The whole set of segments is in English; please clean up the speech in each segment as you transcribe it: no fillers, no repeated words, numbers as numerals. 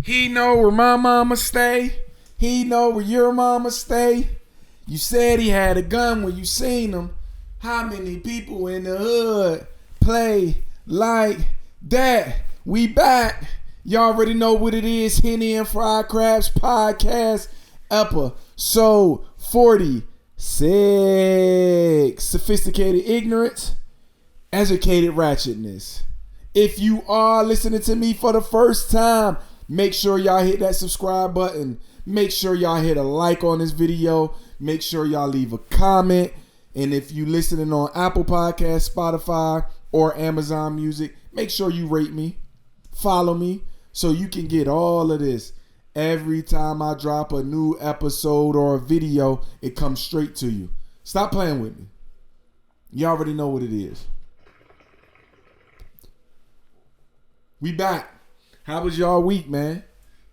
He know where my mama stay. He know where your mama stay. You said he had a gun when you seen him. How many people in the hood play like that? We back. Y'all already know what it is. Henny and Fried Crabs Podcast, episode 46. Sophisticated ignorance, educated ratchetness. If you are listening to me for the first time, make sure y'all hit that subscribe button. Make sure y'all hit a like on this video. Make sure y'all leave a comment. And if you listening on Apple Podcasts, Spotify, or Amazon Music, make sure you rate me, follow me, so you can get all of this. Every time I drop a new episode or a video, it comes straight to you. Stop playing with me. You already know what it is. We back. How was y'all week, man?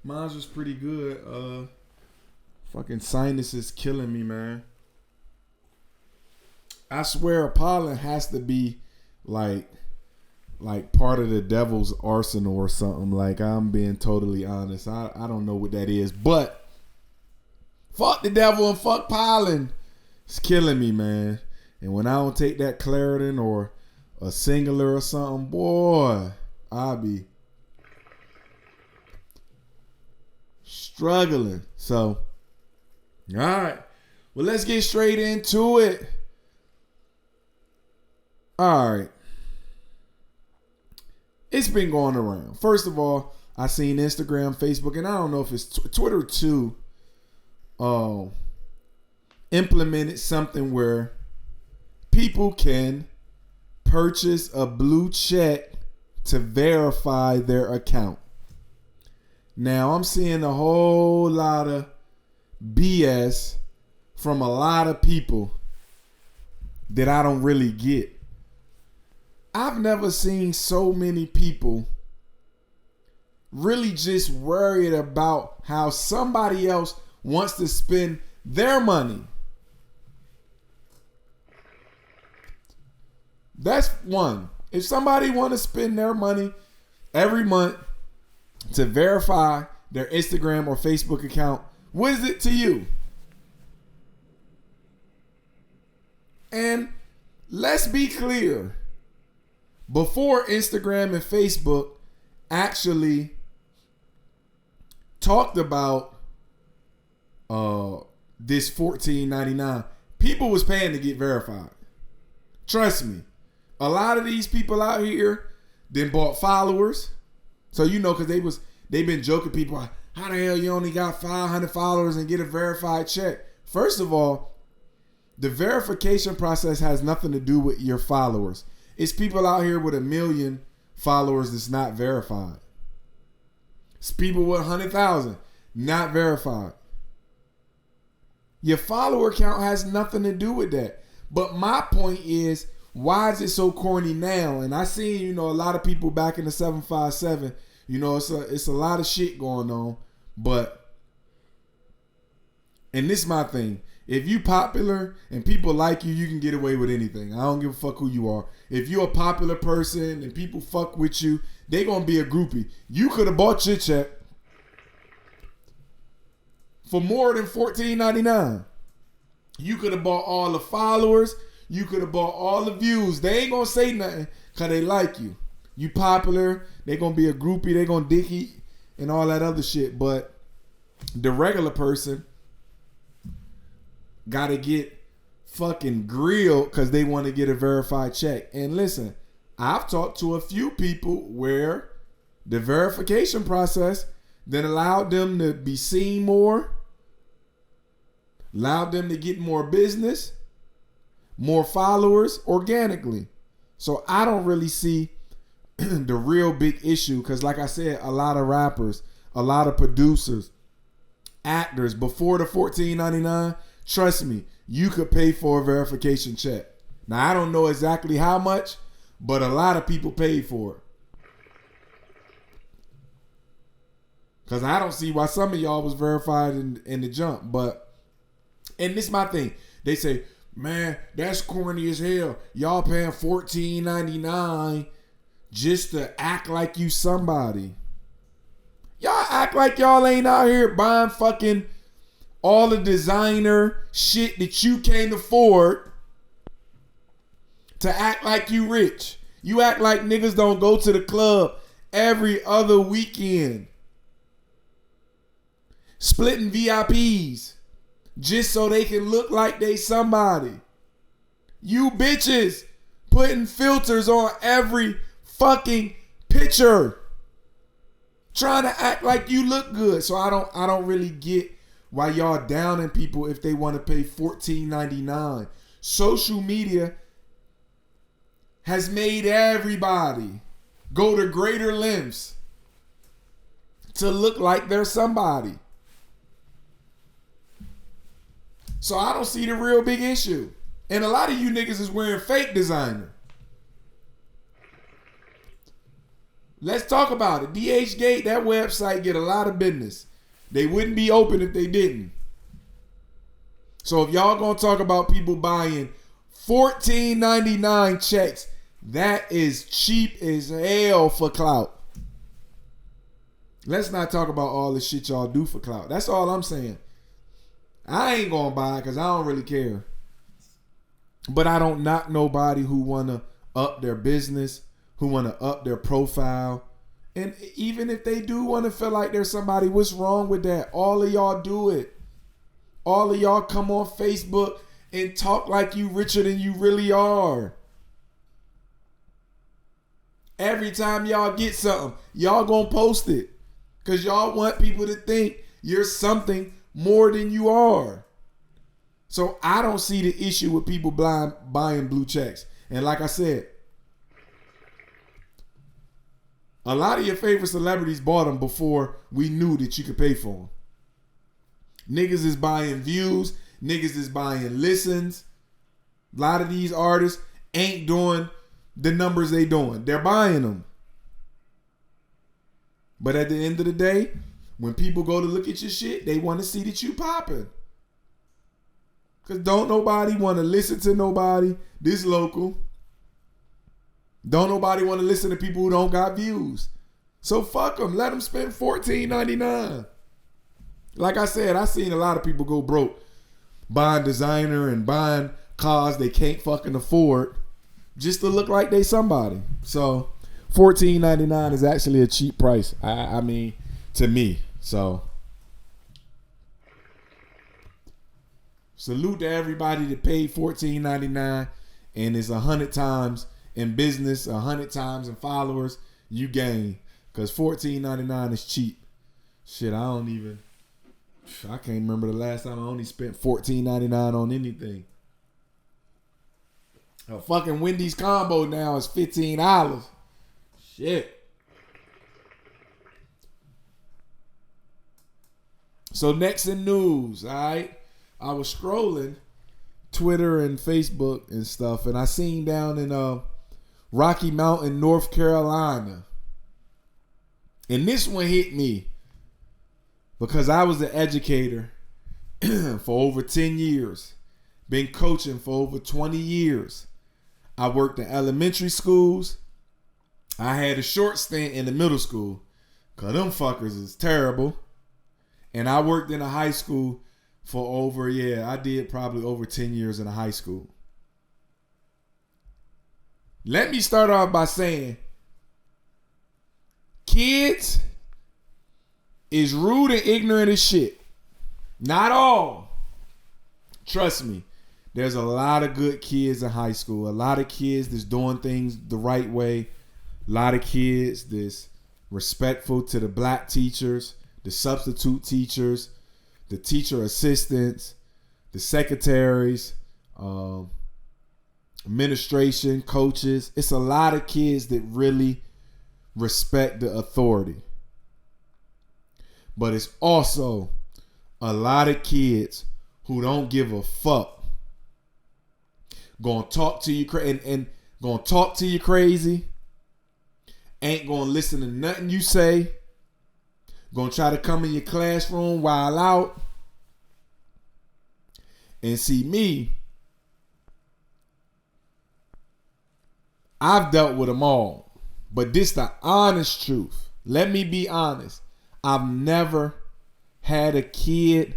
Mine was pretty good. Fucking sinus is killing me, man. I swear pollen has to be like part of the devil's arsenal or something. Like, I'm being totally honest. I don't know what that is, but fuck the devil and fuck pollen. It's killing me, man. And when I don't take that Claritin or a Singular or something, boy, I'll be struggling. So, all right. Well, let's get straight into it. All right. It's been going around. First of all, I seen Instagram, Facebook, and I don't know if it's Twitter too. Implemented something where people can purchase a blue check to verify their account. Now, I'm seeing a whole lot of BS from a lot of people that I don't really get. I've never seen so many people really just worried about how somebody else wants to spend their money. That's one. If somebody want to spend their money every month to verify their Instagram or Facebook account, what is it to you? And let's be clear. Before Instagram and Facebook actually talked about this $14.99, people was paying to get verified. Trust me. A lot of these people out here then bought followers. So, you know, because they've been joking people, how the hell you only got 500 followers and get a verified check? First of all, the verification process has nothing to do with your followers. It's people out here with 1 million followers that's not verified. It's people with 100,000 not verified. Your follower count has nothing to do with that. But my point is, why is it so corny now? And I seen, you know, a lot of people back in the 757, you know, it's a lot of shit going on. But, and this is my thing. If you popular and people like you, you can get away with anything. I don't give a fuck who you are. If you're a popular person and people fuck with you, they gonna be a groupie. You could have bought your check for more than $14.99. You could have bought all the followers. You could have bought all the views. They ain't gonna say nothing because they like you. You popular. They gonna be a groupie. They gonna dick eat and all that other shit. But the regular person gotta get fucking grilled because they want to get a verified check. And listen, I've talked to a few people where the verification process then allowed them to be seen more, allowed them to get more business, more followers organically. So I don't really see the real big issue because, like I said, a lot of rappers, a lot of producers, actors, before the $14.99, trust me, you could pay for a verification check. Now, I don't know exactly how much, but a lot of people paid for it. Because I don't see why some of y'all was verified in the jump. But, and this is my thing. They say, man, that's corny as hell. Y'all paying $14.99 just to act like you somebody. Y'all act like y'all ain't out here buying fucking all the designer shit that you can't afford to act like you rich. You act like niggas don't go to the club every other weekend, splitting VIPs just so they can look like they somebody. You bitches putting filters on every fucking picture, trying to act like you look good. So I don't really get why y'all downing people if they want to pay $14.99. Social media has made everybody go to greater lengths to look like they're somebody. So I don't see the real big issue. And a lot of you niggas is wearing fake designer. Let's talk about it. DHgate, that website get a lot of business. They wouldn't be open if they didn't. So if y'all gonna talk about people buying $14.99 checks, that is cheap as hell for clout. Let's not talk about all the shit y'all do for clout. That's all I'm saying. I ain't gonna buy it because I don't really care. But I don't knock nobody who wanna up their business, who wanna up their profile. And even if they do wanna feel like there's somebody, what's wrong with that? All of y'all do it. All of y'all come on Facebook and talk like you richer than you really are. Every time y'all get something, y'all gonna post it. Because y'all want people to think you're something more than you are. So I don't see the issue with people buying blue checks. And like I said, a lot of your favorite celebrities bought them before we knew that you could pay for them. Niggas is buying views. Niggas is buying listens. A lot of these artists ain't doing the numbers they doing. They're buying them. But at the end of the day, when people go to look at your shit, they want to see that you popping. Because don't nobody want to listen to nobody this local. Don't nobody want to listen to people who don't got views. So fuck them. Let them spend $14.99. Like I said, I seen a lot of people go broke buying designer and buying cars they can't fucking afford just to look like they somebody. So $14.99 is actually a cheap price. I mean, to me. So salute to everybody that paid $14.99 and it's 100 times in business, 100 times in followers, you gain. Because $14.99 is cheap. Shit, I can't remember the last time I only spent $14.99 on anything. A fucking Wendy's combo now is $15. Shit. So next in news, all right? I was scrolling Twitter and Facebook and stuff, and I seen down in Rocky Mountain, North Carolina. And this one hit me because I was an educator for over 10 years. Been coaching for over 20 years. I worked in elementary schools. I had a short stint in the middle school because them fuckers is terrible. And I worked in a high school for I did probably over 10 years in a high school. Let me start off by saying, kids is rude and ignorant as shit. Not all. Trust me. There's a lot of good kids in high school. A lot of kids that's doing things the right way. A lot of kids that's respectful to the black teachers, the substitute teachers, the teacher assistants, the secretaries, administration, coaches. It's a lot of kids that really respect the authority. But it's also a lot of kids who don't give a fuck. Gonna talk to you and gonna talk to you crazy. Ain't gonna listen to nothing you say. Gonna try to come in your classroom while out. And see me, I've dealt with them all. But this the honest truth. Let me be honest. I've never had a kid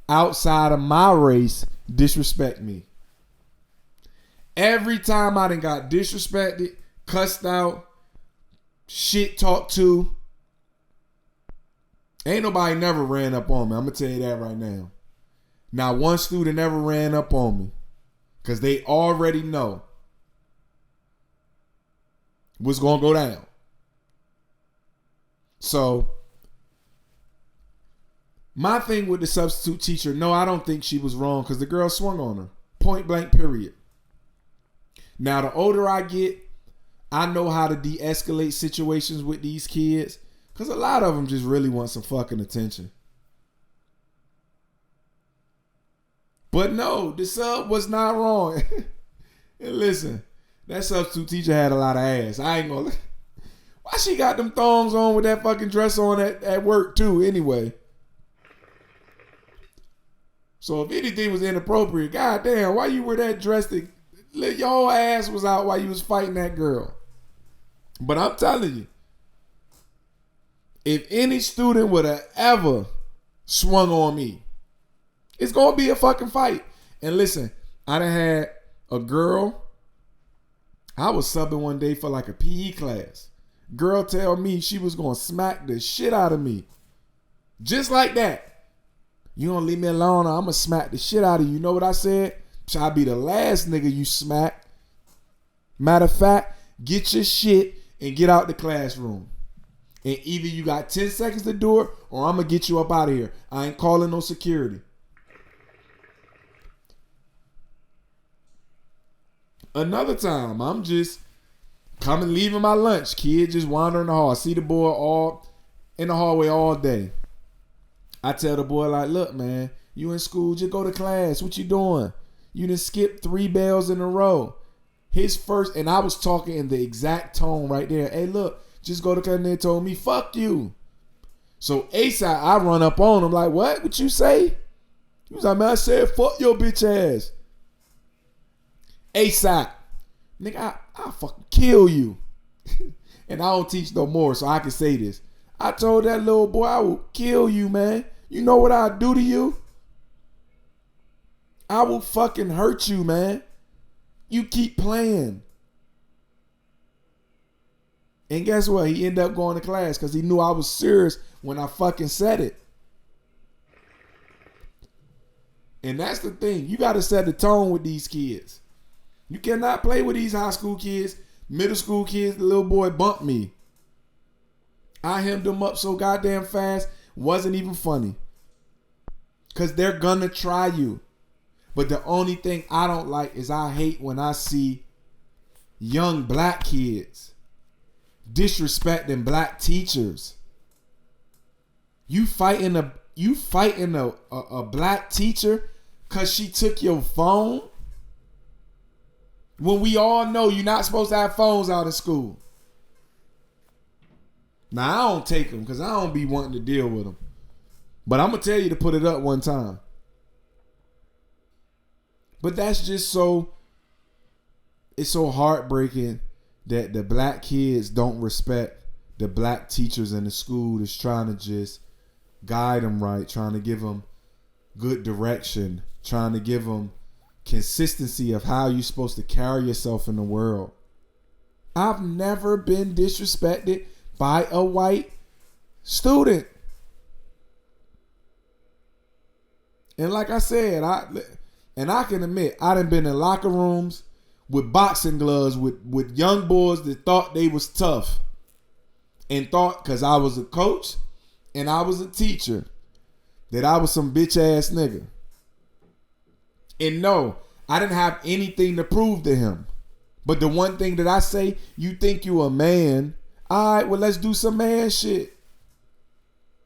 outside of my race disrespect me. Every time I done got disrespected, cussed out, shit talked to, ain't nobody never ran up on me. I'm going to tell you that right now. Not one student ever ran up on me because they already know what's going to go down. So, my thing with the substitute teacher, no, I don't think she was wrong because the girl swung on her. Point blank, period. Now, the older I get, I know how to de-escalate situations with these kids because a lot of them just really want some fucking attention. But no, the sub was not wrong. And listen, that substitute teacher had a lot of ass. I ain't gonna... Why she got them thongs on with that fucking dress on at work too anyway? So if anything was inappropriate, goddamn, why you wear that dress that your ass was out while you was fighting that girl? But I'm telling you, if any student would have ever swung on me, it's going to be a fucking fight. And listen, I done had a girl, I was subbing one day for like a PE class. Girl tell me she was going to smack the shit out of me. Just like that. You don't leave me alone, I'm going to smack the shit out of you. You know what I said? I'll be the last nigga you smack. Matter of fact, get your shit and get out the classroom. And either you got 10 seconds to do it or I'm going to get you up out of here. I ain't calling no security. Another time, I'm just coming, leaving my lunch. Kid just wandering the hall. I see the boy all in the hallway all day. I tell the boy, like, look, man, you in school, just go to class. What you doing? You done skipped 3 bells in a row. His first, and I was talking in the exact tone right there. Hey, look, just go to class. And they told me, fuck you. So ASAP, I run up on him like, what you say? He was like, man, I said, fuck your bitch ass. ASAP. Nigga, I'll fucking kill you. And I don't teach no more, so I can say this. I told that little boy, I will kill you, man. You know what I'll do to you? I will fucking hurt you, man. You keep playing. And guess what? He ended up going to class because he knew I was serious when I fucking said it. And that's the thing. You got to set the tone with these kids. You cannot play with these high school kids, middle school kids. The little boy bumped me. I hemmed him up so goddamn fast. Wasn't even funny. Because they're going to try you. But the only thing I don't like is I hate when I see young black kids disrespecting black teachers. You fighting a black teacher because she took your phone? When we all know you're not supposed to have phones out of school. Now, I don't take them because I don't be wanting to deal with them. But I'm going to tell you to put it up one time. But that's just it's so heartbreaking that the black kids don't respect the black teachers in the school that's trying to just guide them right, trying to give them good direction, trying to give them consistency of how you're supposed to carry yourself in the world. I've never been disrespected by a white student. And like I said, I can admit, I done been in locker rooms with boxing gloves with young boys that thought they was tough. And thought, because I was a coach and I was a teacher, that I was some bitch ass nigga. And no, I didn't have anything to prove to him. But the one thing that I say, you think you a man, all right, well, let's do some man shit.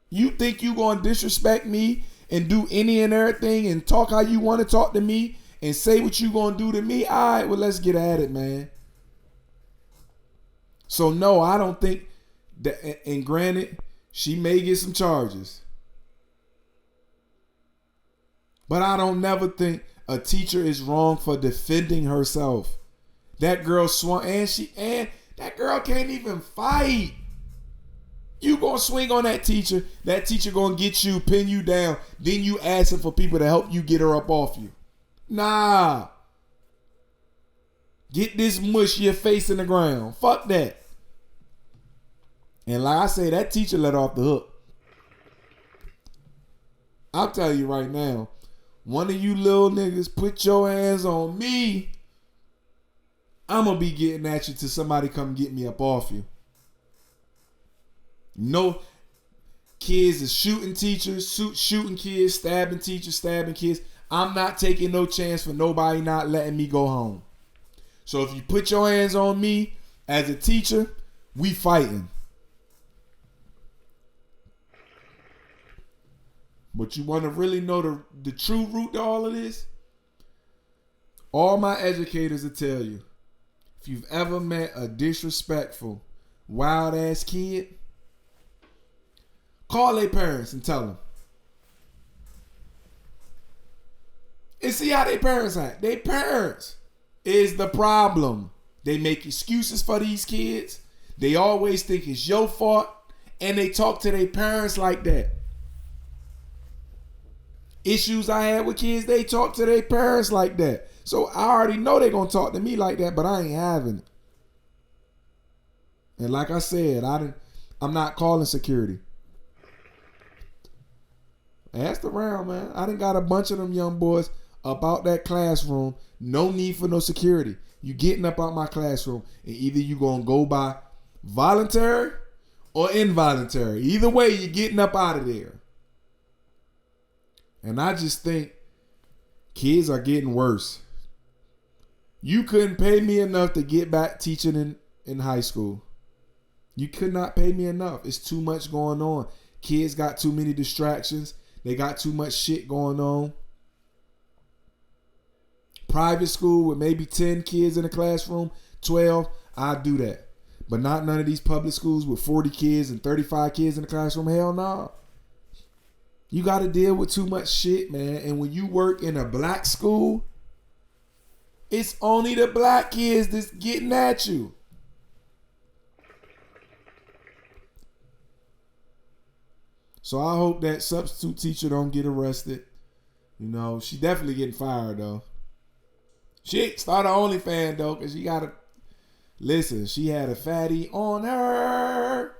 You think you gonna disrespect me and do any and everything and talk how you want to talk to me and say what you gonna do to me? All right, well, let's get at it, man. So no, I don't think that, and granted, she may get some charges. But I don't never think a teacher is wrong for defending herself. That girl swung, and that girl can't even fight. You gonna swing on that teacher gonna get you, pin you down, then you asking for people to help you get her up off you. Nah. Get this mush your face in the ground. Fuck that. And like I say, that teacher let off the hook. I'll tell you right now, one of you little niggas put your hands on me, I'm gonna be getting at you till somebody come get me up off you. No, kids is shooting teachers, shooting kids, stabbing teachers, stabbing kids. I'm not taking no chance for nobody not letting me go home. So if you put your hands on me as a teacher, we fighting. But you want to really know the true root to all of this? All my educators will tell you, if you've ever met a disrespectful, wild ass kid, call their parents and tell them. And see how their parents act. Their parents is the problem. They make excuses for these kids. They always think it's your fault. And they talk to their parents like that. Issues I had with kids, they talk to their parents like that. So I already know they're going to talk to me like that, but I ain't having it. And like I said, I'm not calling security. Ask around, man. I done got a bunch of them young boys up out that classroom. No need for no security. You getting up out my classroom, and either you going to go by voluntary or involuntary. Either way, you're getting up out of there. And I just think kids are getting worse. You couldn't pay me enough to get back teaching in high school. You could not pay me enough. It's too much going on. Kids got too many distractions. They got too much shit going on. Private school with maybe 10 kids in the classroom, 12, I'd do that. But not none of these public schools with 40 kids and 35 kids in the classroom. Hell no. You got to deal with too much shit, man. And when you work in a black school, it's only the black kids that's getting at you. So I hope that substitute teacher don't get arrested. You know, she definitely getting fired, though. She started OnlyFans, though, because she got to... Listen, she had a fatty on her.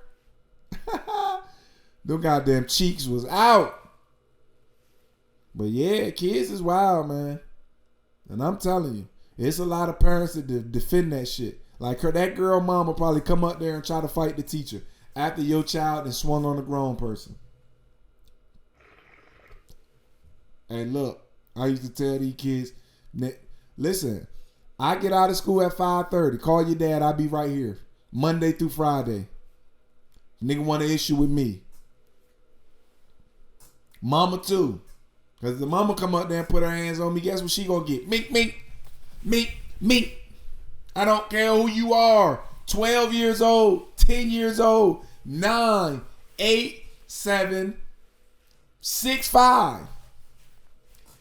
Them goddamn cheeks was out. But yeah, kids is wild, man. And I'm telling you, it's a lot of parents that defend that shit. Like that girl mama probably come up there and try to fight the teacher after your child and swung on a grown person. And look, I used to tell these kids, listen, I get out of school at 5:30. Call your dad, I'll be right here. Monday through Friday. Nigga want an issue with me. Mama too. Because the mama come up there and put her hands on me, guess what she gonna get? Mink, mink, mink, mink. I don't care who you are. 12 years old, 10 years old, 9, 8, 7, 6, 5,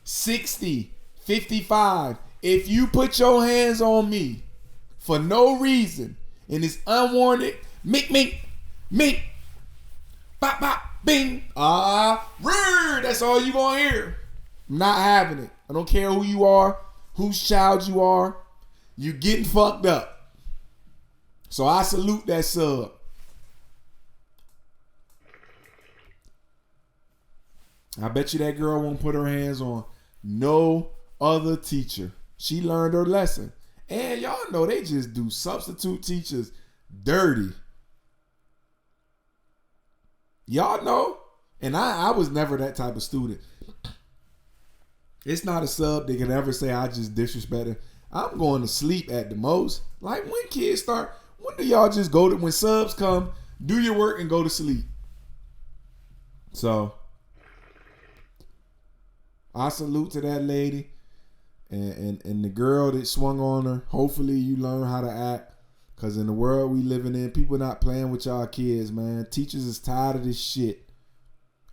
60, 55. If you put your hands on me for no reason and it's unwarranted, mink, mink, mink, bop, bop, bing, that's all you gonna hear. I'm not having it. I don't care who you are, whose child you are. You getting fucked up. So I salute that sub. I bet you that girl won't put her hands on no other teacher. She learned her lesson. And y'all know they just do substitute teachers dirty. Y'all know. And I was never that type of student. It's not a sub that can ever say I just disrespected. I'm going to sleep at the most. Like when kids start, when do y'all just go to, when subs come, do your work and go to sleep? So I salute to that lady and the girl that swung on her. Hopefully you learn how to act. Because in the world we living in, people not playing with y'all kids, man. Teachers is tired of this shit.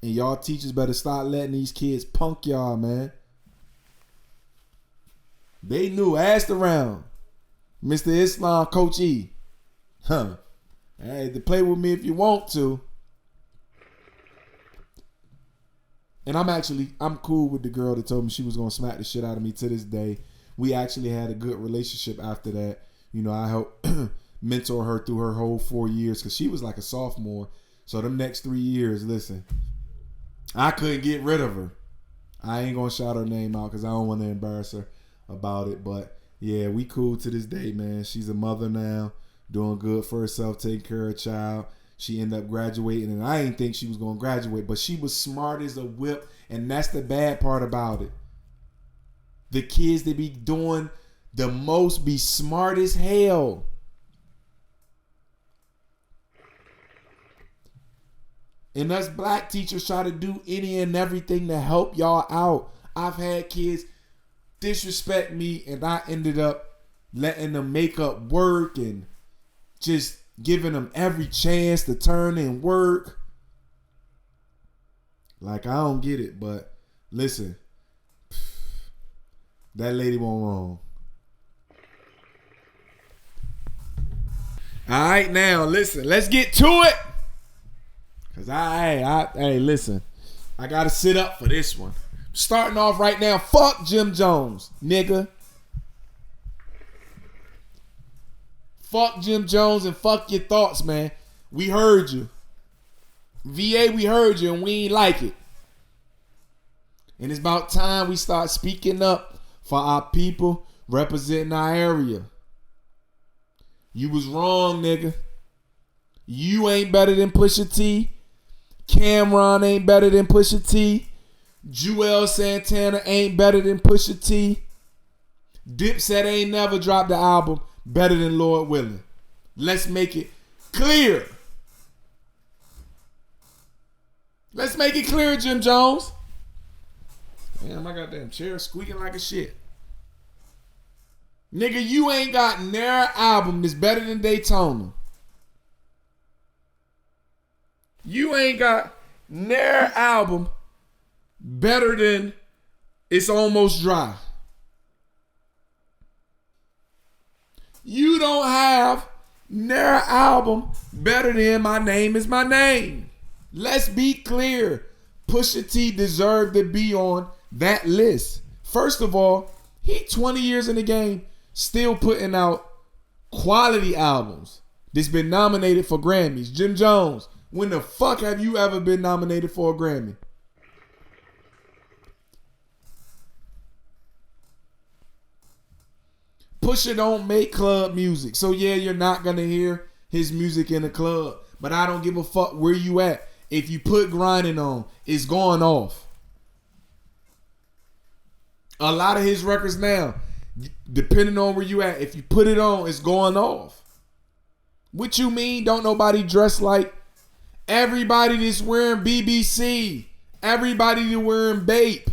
And y'all teachers better start letting these kids punk y'all, man. They knew. Asked around. Mr. Islam, Coach E. Hey, to play with me if you want to. And I'm cool with the girl that told me she was gonna smack the shit out of me to this day. We actually had a good relationship after that. You know, I helped mentor her through her whole 4 years because she was like a sophomore. So them next 3 years, listen, I couldn't get rid of her. I ain't gonna shout her name out because I don't want to embarrass her about it. But yeah, we cool to this day, man. She's a mother now, doing good for herself, taking care of a child. She ended up graduating, and I didn't think she was gonna graduate, but she was smart as a whip, and that's the bad part about it. The kids that be doing the most be smart as hell. And us black teachers try to do any and everything to help y'all out. I've had kids disrespect me, and I ended up letting them make up work and just giving them every chance to turn in work. Like, I don't get it, but listen, that lady went wrong. All right, now listen, let's get to it. Cause hey, listen, I gotta sit up for this one. Starting off right now, fuck Jim Jones, nigga. Fuck Jim Jones and fuck your thoughts, man. We heard you. VA, we heard you, and we ain't like it. And it's about time we start speaking up for our people representing our area. You was wrong, nigga. You ain't better than Pusha T. Cameron ain't better than Pusha T. Joel Santana ain't better than Pusha T. Dipset ain't never dropped the album better than Lord Willing. Let's make it clear. Let's make it clear, Jim Jones. Damn, my goddamn chair squeaking like a shit. Nigga, you ain't got near album that's better than Daytona. You ain't got near album better than It's Almost Dry. You don't have near album better than My Name Is My Name. Let's be clear. Pusha T deserved to be on that list. First of all, he 20 years in the game, still putting out quality albums that's been nominated for Grammys. Jim Jones, when the fuck have you ever been nominated for a Grammy? Pusha don't make club music. So yeah, you're not going to hear his music in the club. But I don't give a fuck where you at. If you put grinding on, it's going off. A lot of his records now, depending on where you at, if you put it on, it's going off. What you mean don't nobody dress like everybody that's wearing BBC? Everybody that's wearing Bape.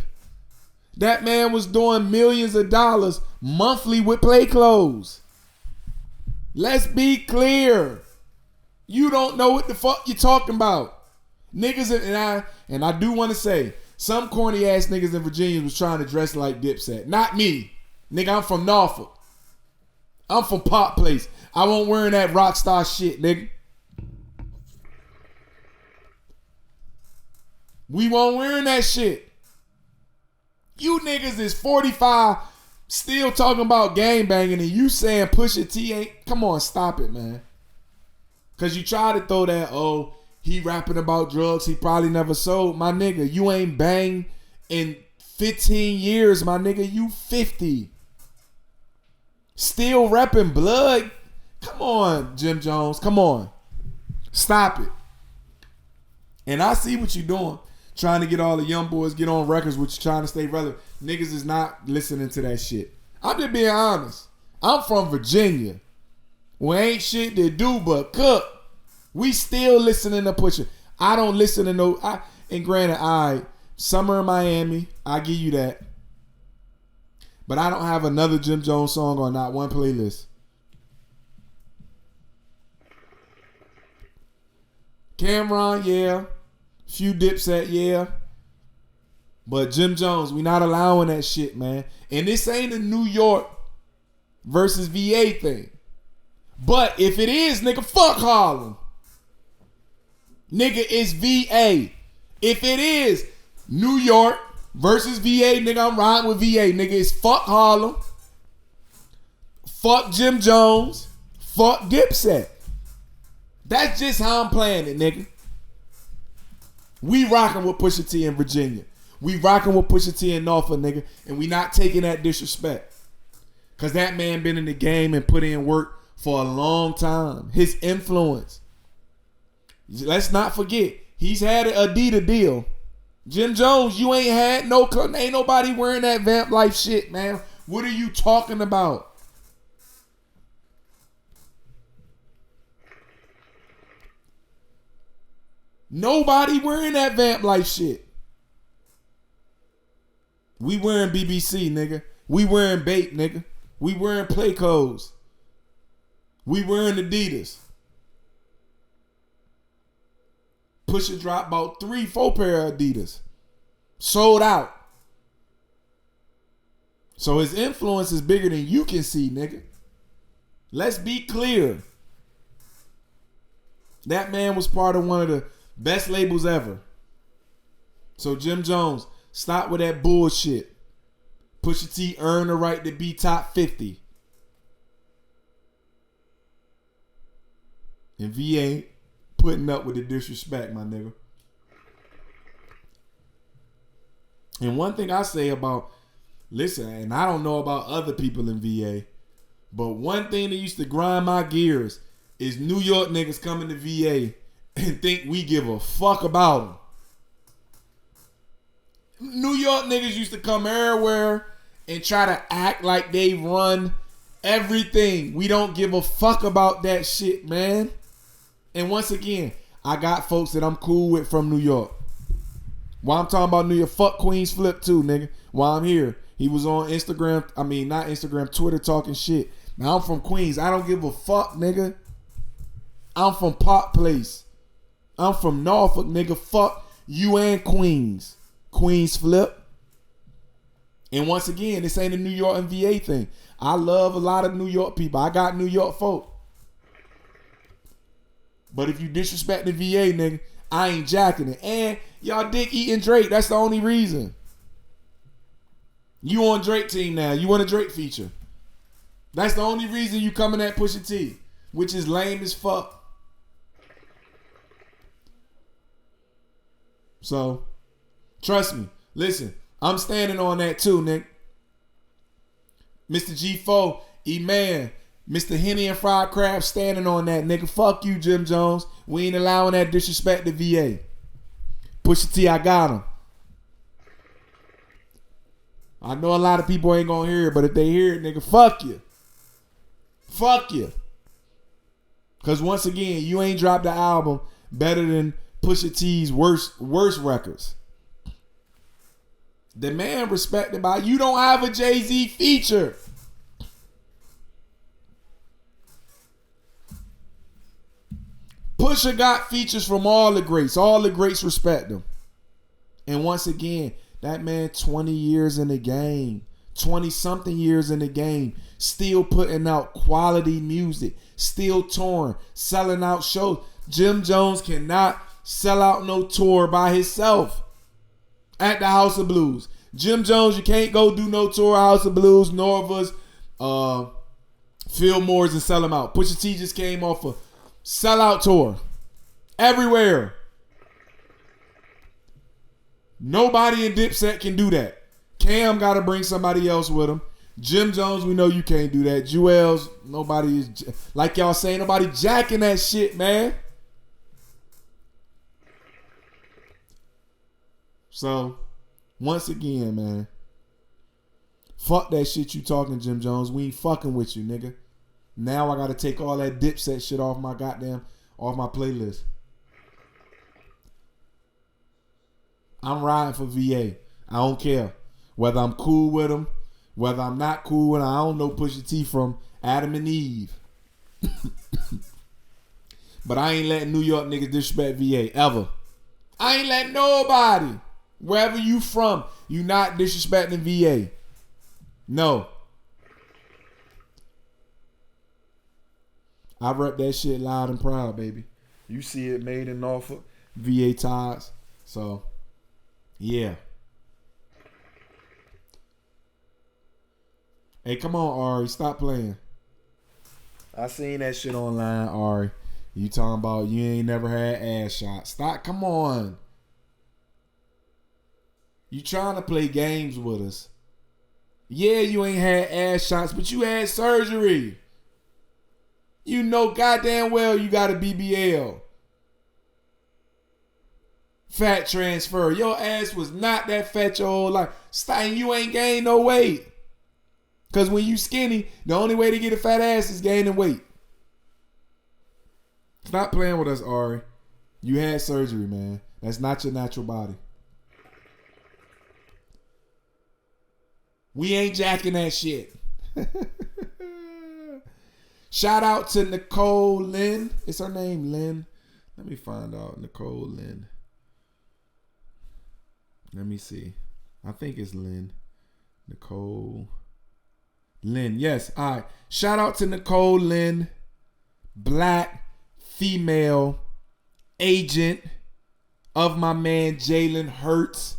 That man was doing millions of dollars monthly with play clothes. Let's be clear. You don't know what the fuck you're talking about. Niggas, and I do want to say, some corny ass niggas in Virginia was trying to dress like Dipset. Not me. Nigga, I'm from Norfolk. I'm from Pop Place. I won't wearing that rock star shit, nigga. We won't wearing that shit. You niggas is 45 still talking about gang banging and you saying Pusha T ain't. Come on, stop it, man. Cause you try to throw that, oh, he rapping about drugs he probably never sold. My nigga, you ain't banged in 15 years, my nigga. You 50. Still repping blood. Come on, Jim Jones. Come on. Stop it. And I see what you doing. Trying to get all the young boys get on records with you, trying to stay relevant. Niggas is not listening to that shit. I'm just being honest. I'm from Virginia. We ain't shit to do but cook. We still listening to Pusha. I don't listen to no. And granted, Summer in Miami, I give you that. But I don't have another Jim Jones song on not one playlist. Cameron, yeah. Few Dipset, yeah. But Jim Jones, we not allowing that shit, man. And this ain't a New York versus VA thing. But if it is, nigga, fuck Harlem. Nigga, it's VA. If it is, New York versus VA, nigga. I'm riding with VA, nigga. It's fuck Harlem. Fuck Jim Jones. Fuck Dipset. That's just how I'm playing it, nigga. We rocking with Pusha T in Virginia. We rocking with Pusha T in Norfolk, nigga. And we not taking that disrespect. Because that man been in the game and put in work for a long time. His influence. Let's not forget, he's had an Adidas deal. Jim Jones, you ain't nobody wearing that Vamp Life shit, man. What are you talking about? Nobody wearing that Vamp Life shit. We wearing BBC, nigga. We wearing Bait, nigga. We wearing Playcos. We wearing Adidas. Pusha dropped about 3-4 pair of Adidas. Sold out. So his influence is bigger than you can see, nigga. Let's be clear. That man was part of one of the best labels ever. So Jim Jones, stop with that bullshit. Pusha T earned the right to be top 50. And V ain't putting up with the disrespect, my nigga. And one thing I say about, listen, and I don't know about other people in VA, but one thing that used to grind my gears is New York niggas coming to VA and think we give a fuck about them. New York niggas used to come everywhere and try to act like they run everything. We don't give a fuck about that shit, man. And once again, I got folks that I'm cool with from New York. While I'm talking about New York, fuck Queens Flip too, nigga. While I'm here, he was on Instagram. I mean, not Instagram, Twitter talking shit. Now I'm from Queens. I don't give a fuck, nigga. I'm from Park Place. I'm from Norfolk, nigga. Fuck you and Queens. Queens Flip. And once again, this ain't a New York and VA thing. I love a lot of New York people. I got New York folk. But if you disrespect the VA, nigga, I ain't jacking it. And y'all dick eating Drake. That's the only reason. You on Drake team now. You want a Drake feature. That's the only reason you coming at Pusha T, which is lame as fuck. So, trust me. Listen, I'm standing on that too, Nick. Mr. G4, E-Man, Mr. Henny and Fried Crab standing on that, nigga. Fuck you, Jim Jones. We ain't allowing that disrespect to VA. Pusha T, I got him. I know a lot of people ain't gonna hear it, but if they hear it, nigga, fuck you. Fuck you. Because once again, you ain't dropped the album better than Pusha T's worst records. The man respected by, you don't have a Jay-Z feature. Pusha got features from all the greats. All the greats respect him. And once again, that man 20 years in the game. 20-something years in the game. Still putting out quality music. Still touring. Selling out shows. Jim Jones cannot sell out no tour by himself at the House of Blues. Jim Jones, you can't go do no tour House of Blues, Norva's, Fillmore's and sell them out. Pusha T just came off a sellout tour. Everywhere. Nobody in Dipset can do that. Cam got to bring somebody else with him. Jim Jones, we know you can't do that. Jewels, nobody is, like y'all saying, nobody jacking that shit, man. So, once again, man, fuck that shit you talking, Jim Jones. We ain't fucking with you, nigga. Now I gotta take all that Dipset shit off my playlist. I'm riding for VA. I don't care whether I'm cool with them, whether I'm not cool with them. I don't know Pusha T from Adam and Eve. But I ain't letting New York niggas disrespect VA ever. I ain't letting nobody, wherever you from, you not disrespecting VA. No. I rep that shit loud and proud, baby. You see it made in Norfolk, VA ties. So, Yeah. Hey, come on, Ari. Stop playing. I seen that shit online, Ari. You talking about you ain't never had ass shots. Stop. Come on. You trying to play games with us. Yeah, you ain't had ass shots, but you had surgery. You know goddamn well you got a BBL. Fat transfer. Your ass was not that fat your whole life. Stop, you ain't gained no weight. Because when you skinny, the only way to get a fat ass is gaining weight. Stop playing with us, Ari. You had surgery, man. That's not your natural body. We ain't jacking that shit. Shout out to Nicole Lynn. Is her name Lynn? Let me find out. Nicole Lynn. Let me see. I think it's Lynn. Nicole Lynn. Yes. All right. Shout out to Nicole Lynn. Black female agent of my man Jalen Hurts.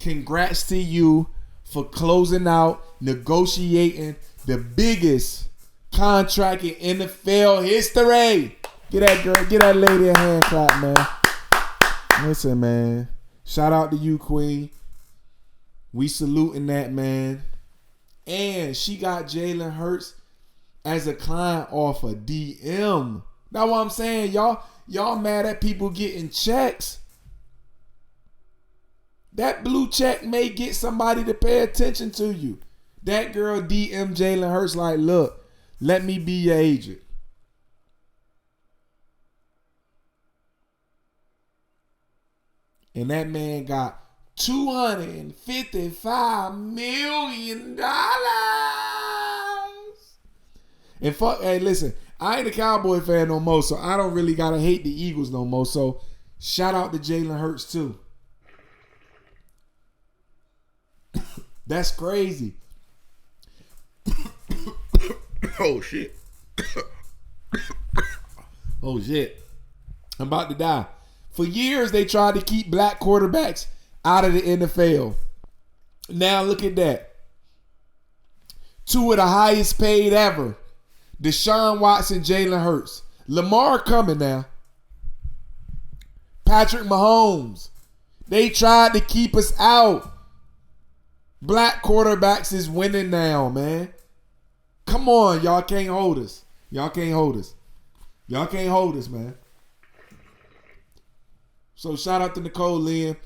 Congrats to you for closing out, negotiating the biggest contract in NFL history. Get that girl, get that lady a hand clap, man. Listen, man. Shout out to you, Queen. We saluting that, man. And she got Jalen Hurts as a client off a DM. That's what I'm saying, y'all. Y'all mad at people getting checks. That blue check may get somebody to pay attention to you. That girl DM Jalen Hurts like, look, let me be your agent. And that man got $255 million. And fuck, hey, listen, I ain't a Cowboy fan no more, so I don't really gotta hate the Eagles no more. So shout out to Jalen Hurts too. That's crazy. Oh shit. Oh shit. I'm about to die. For years they tried to keep black quarterbacks out of the NFL. Now look at that. Two of the highest paid ever. Deshaun Watson, Jalen Hurts. Lamar coming now. Patrick Mahomes. They tried to keep us out. Black quarterbacks is winning now, man. Come on, y'all can't hold us. Y'all can't hold us. Y'all can't hold us, man. So shout out to Nicole Lynn.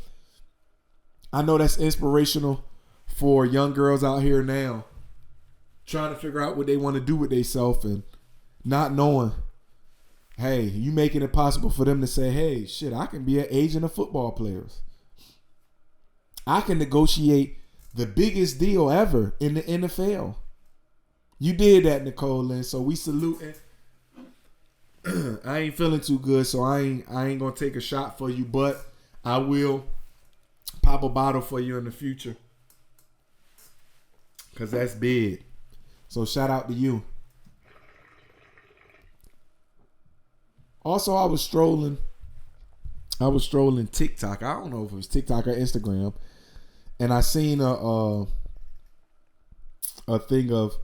I know that's inspirational for young girls out here now, trying to figure out what they want to do with themselves and not knowing, hey, you making it possible for them to say, hey, shit, I can be an agent of football players. I can negotiate the biggest deal ever in the NFL. You did that, Nicole Lynn, so we salute it. I ain't feeling too good, so I ain't gonna take a shot for you, but I will pop a bottle for you in the future. Cause that's big. So shout out to you. Also, I was strolling TikTok. I don't know if it was TikTok or Instagram. And I seen a thing of,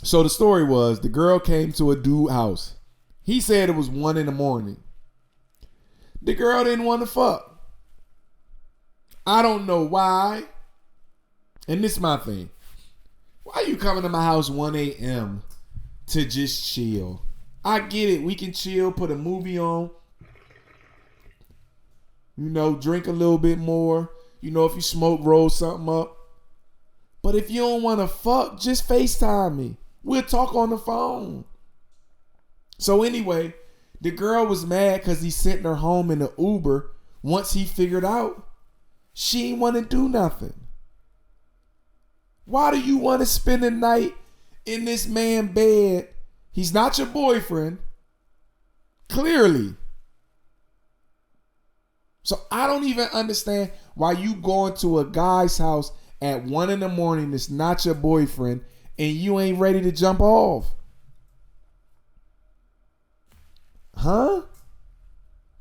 so the story was the girl came to a dude house. He said it was 1 a.m. The girl didn't want to fuck. I don't know why. And this is my thing. Why you coming to my house 1 a.m. to just chill? I get it. We can chill, put a movie on. You know, drink a little bit more. You know, if you smoke, roll something up. But if you don't want to fuck, just FaceTime me. We'll talk on the phone. So anyway, the girl was mad because he sent her home in the Uber once he figured out she didn't want to do nothing. Why do you want to spend the night in this man's bed? He's not your boyfriend. Clearly. So I don't even understand why you going to a guy's house at 1 a.m. that's not your boyfriend and you ain't ready to jump off. Huh?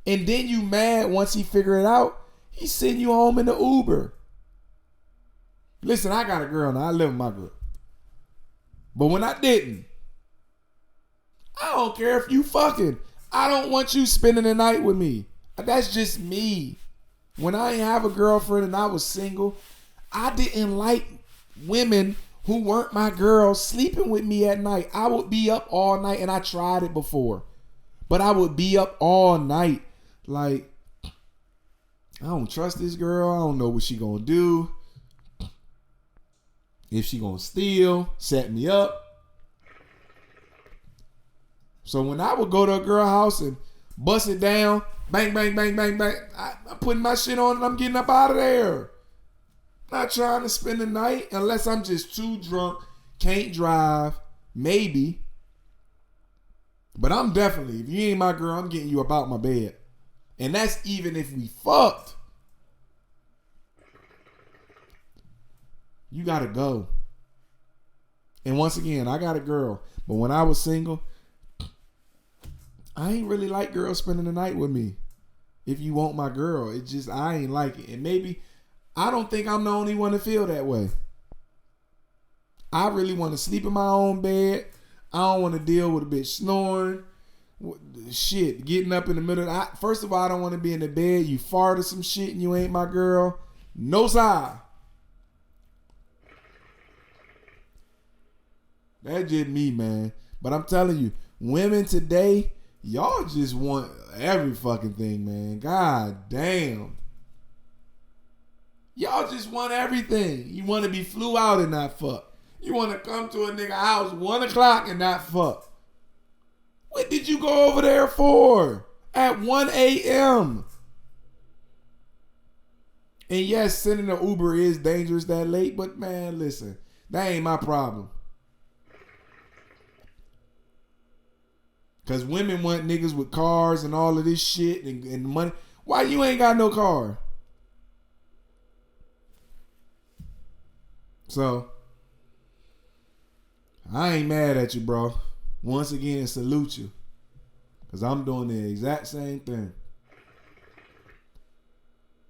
And then you mad once he figure it out. He send you home in the Uber. Listen, I got a girl now. I live with my girl. But when I didn't, I don't care if you fucking. I don't want you spending the night with me. That's just me. When I ain't have a girlfriend and I was single, I didn't like women who weren't my girls sleeping with me at night. I would be up all night, and I tried it before. But I would be up all night. Like, I don't trust this girl. I don't know what she gonna do. If she gonna steal, set me up. So when I would go to a girl house and bust it down, bang, bang, bang, bang, bang, I'm putting my shit on and I'm getting up out of there. Not trying to spend the night unless I'm just too drunk, can't drive, maybe. But I'm definitely, if you ain't my girl, I'm getting you up out my bed. And that's even if we fucked. You gotta go. And once again, I got a girl. But when I was single, I ain't really like girls spending the night with me. If you want my girl, it just, I ain't like it. And maybe, I don't think I'm the only one to feel that way. I really want to sleep in my own bed. I don't want to deal with a bitch snoring. Shit, getting up in the middle. First of all, I don't want to be in the bed. You fart or some shit and you ain't my girl. No side. That's just me, man. But I'm telling you, women today, y'all just want every fucking thing, man. God damn. Y'all just want everything. You want to be flew out and not fuck. You want to come to a nigga house 1 o'clock and not fuck. What did you go over there for? At 1 a.m. And yes, sending an Uber is dangerous that late, but man, listen, that ain't my problem. Because women want niggas with cars and all of this shit and money. Why you ain't got no car? So, I ain't mad at you, bro. Once again, salute you. Because I'm doing the exact same thing.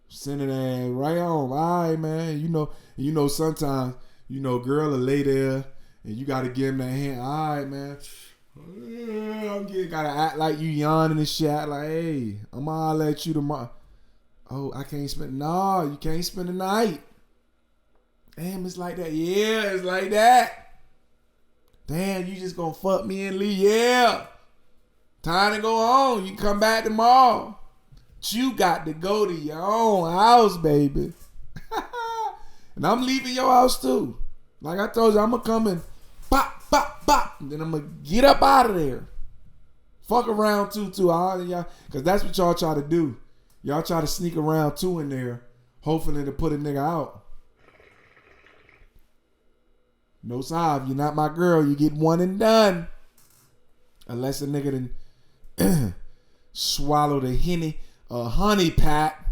Sending that right home. All right, man. You know, sometimes, girl will lay there and you got to give him that hand. All right, man. Gotta act like you yawning and shit. Act like, hey, I'm gonna let you tomorrow. Oh, I can't spend. No, you can't spend the night. Damn, it's like that. Yeah, it's like that. Damn, you just gonna fuck me and leave. Yeah. Time to go home. You come back tomorrow. But you got to go to your own house, baby. And I'm leaving your house too. Like I told you, I'm gonna come and pop, pop, pop. And then I'm gonna get up out of there. Fuck around too, y'all, because that's what y'all try to do. Y'all try to sneak around too in there, hoping to put a nigga out. No side, if you're not my girl, you get one and done. Unless a nigga done swallow the Henny, honey pack,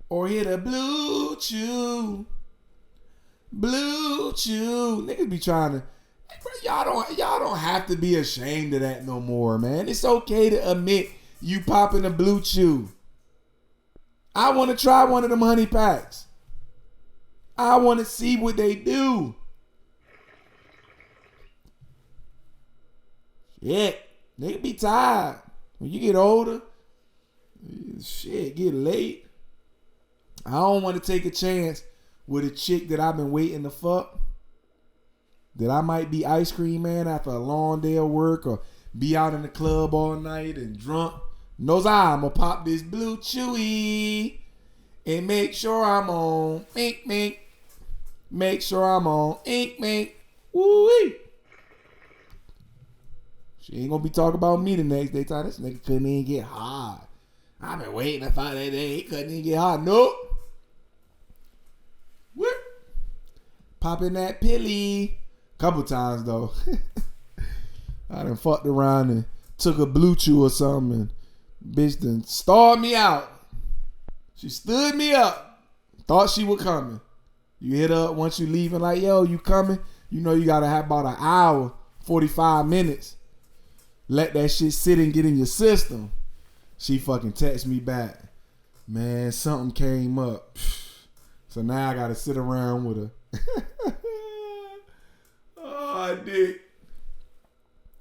or hit a blue chew. Blue chew. Niggas be trying to. Y'all don't have to be ashamed of that no more, man. It's okay to admit you popping a blue chew. I want to try one of them honey packs. I want to see what they do. Shit, nigga be tired. When you get older, shit, get late. I don't want to take a chance with a chick that I've been waiting to fuck. That I might be ice cream man after a long day of work or be out in the club all night and drunk. Knows I'm going to pop this blue chewy and make sure I'm on mink mink. Make sure I'm on ink mink. Woo-wee. She ain't going to be talking about me the next day. This nigga couldn't even get hard. I've been waiting to find that day. He couldn't even get hard. Nope. Whoop. Popping that pilly. Couple times though. I done fucked around and took a blue chew or something and bitch done starved me out. She stood me up. Thought she was coming. You hit her up once you leaving like, yo, you coming? You know you gotta have about an hour, 45 minutes. Let that shit sit and get in your system. She fucking text me back. Man, something came up. So now I got to sit around with a... Oh, dick.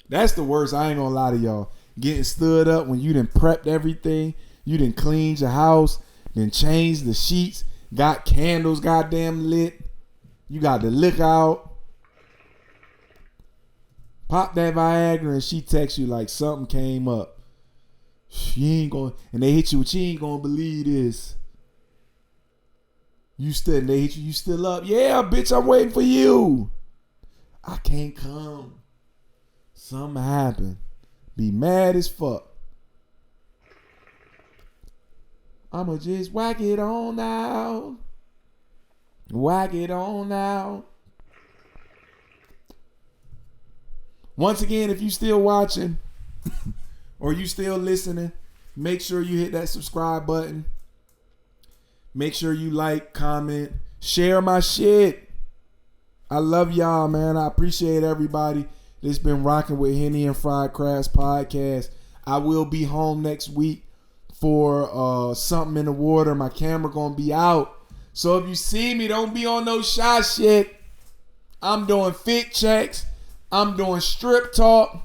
That's the worst. I ain't gonna lie to y'all. Getting stood up when you done prepped everything. You done cleaned your house. Then changed the sheets. Got candles goddamn lit. You got the liquor out. Pop that Viagra and she texts you like something came up. She ain't gonna... And they hit you with, she ain't gonna believe this. You still... They hit you, you still up? Yeah, bitch, I'm waiting for you. I can't come. Something happened. Be mad as fuck. I'ma just whack it on now. Whack it on now. Once again, if you still watching or you still listening, make sure you hit that subscribe button. Make sure you like, comment, share my shit. I love y'all, man. I appreciate everybody that's been rocking with Henny and Fried Crabs podcast. I will be home next week for something in the water. My camera gonna be out. So if you see me, don't be on no shy shit. I'm doing fit checks. I'm doing strip talk.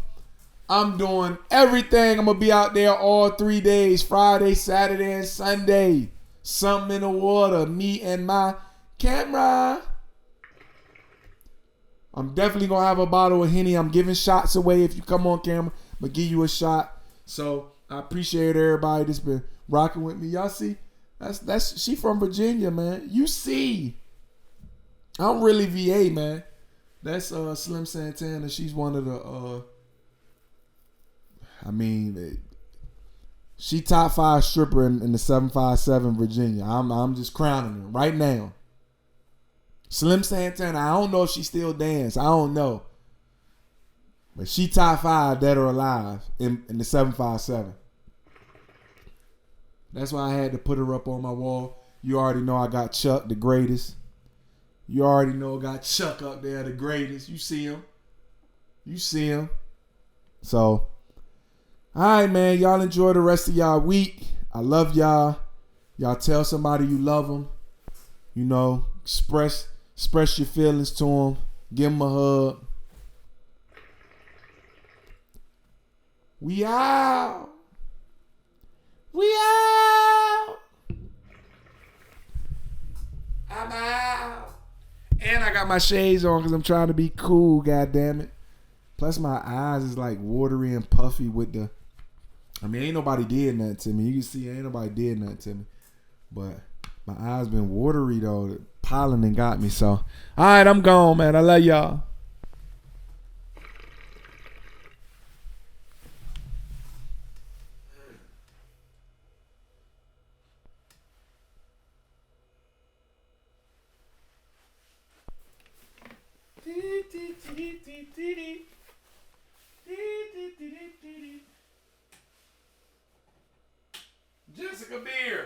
I'm doing everything. I'm gonna be out there all 3 days, Friday, Saturday, and Sunday. Something in the water. Me and my camera. I'm definitely going to have a bottle of Henny. I'm giving shots away if you come on camera. I'm going to give you a shot. So I appreciate everybody that's been rocking with me. Y'all see? That's she from Virginia, man. You see. I'm really VA, man. That's Slim Santana. She's one of the she top 5 stripper in the 757 Virginia. I'm just crowning her right now. Slim Santana, I don't know if she still dance. I don't know. But she top 5 dead or alive in the 757. That's why I had to put her up on my wall. You already know I got Chuck, the greatest. You already know I got Chuck up there, the greatest. You see him. You see him. So, all right, man. Y'all enjoy the rest of y'all week. I love y'all. Y'all tell somebody you love them. You know, express your feelings to them. Give them a hug. We out. We out. I'm out. And I got my shades on because I'm trying to be cool, goddammit. Plus my eyes is like watery and puffy with the... I mean, ain't nobody did nothing to me. You can see ain't nobody did nothing to me. But my eyes been watery though. The pollen and got me. So, all right, I'm gone, man. I love y'all. Jessica Beer.